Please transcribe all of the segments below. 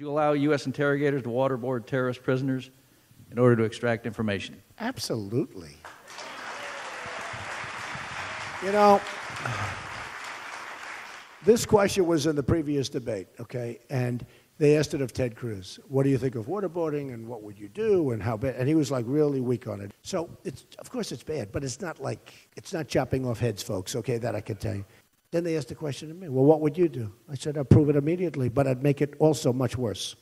Would you allow U.S. interrogators to waterboard terrorist prisoners in order to extract information? Absolutely. You know, this question was in the previous debate, okay? And they asked it of Ted Cruz. What do you think of waterboarding, and what would you do, and how bad? And he was like really weak on it. So of course it's bad, but it's not chopping off heads, folks, okay, that I can tell you. Then they asked the question to me, well, what would you do? I said, I'd prove it immediately, but I'd make it also much worse.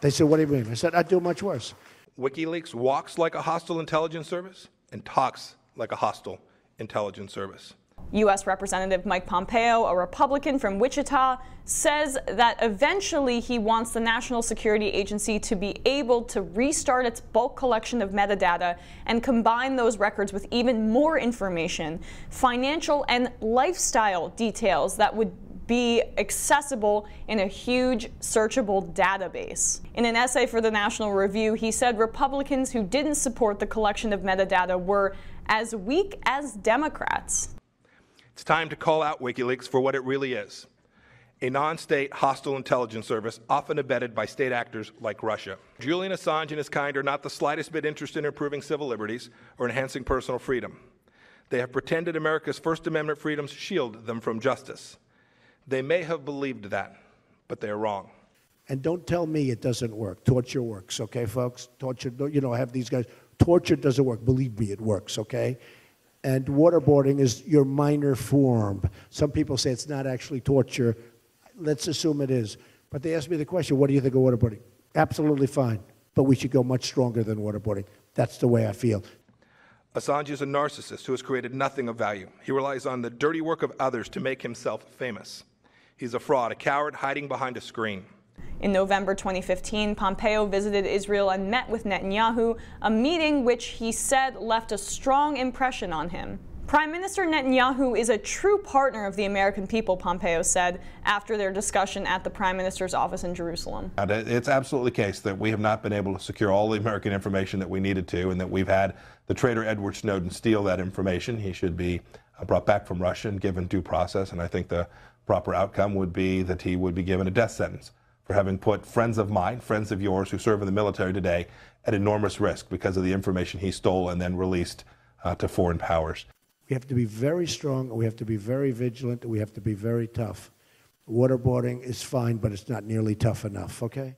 They said, what do you mean? I said, I'd do much worse. WikiLeaks walks like a hostile intelligence service and talks like a hostile intelligence service. U.S. Representative Mike Pompeo, a Republican from Wichita, says that eventually he wants the National Security Agency to be able to restart its bulk collection of metadata and combine those records with even more information, financial and lifestyle details that would be accessible in a huge searchable database. In an essay for the National Review, he said Republicans who didn't support the collection of metadata were as weak as Democrats. It's time to call out WikiLeaks for what it really is: a non-state hostile intelligence service often abetted by state actors like Russia. Julian Assange and his kind are not the slightest bit interested in improving civil liberties or enhancing personal freedom. They have pretended America's First Amendment freedoms shield them from justice. They may have believed that, but they are wrong. And don't tell me it doesn't work. Torture works, okay, folks? Torture, you know, I have these guys. Torture doesn't work. Believe me, it works, okay? And waterboarding is your minor form. Some people say it's not actually torture. Let's assume it is. But they asked me the question, what do you think of waterboarding? Absolutely fine. But we should go much stronger than waterboarding. That's the way I feel. Assange is a narcissist who has created nothing of value. He relies on the dirty work of others to make himself famous. He's a fraud, a coward hiding behind a screen. In November 2015, Pompeo visited Israel and met with Netanyahu, a meeting which he said left a strong impression on him. Prime Minister Netanyahu is a true partner of the American people, Pompeo said after their discussion at the Prime Minister's office in Jerusalem. It's absolutely the case that we have not been able to secure all the American information that we needed to, and that we've had the traitor Edward Snowden steal that information. He should be brought back from Russia and given due process, and I think the proper outcome would be that he would be given a death sentence for having put friends of mine, friends of yours who serve in the military today at enormous risk because of the information he stole and then released to foreign powers. We have to be very strong, and we have to be very vigilant, and we have to be very tough. Waterboarding is fine, but it's not nearly tough enough, okay?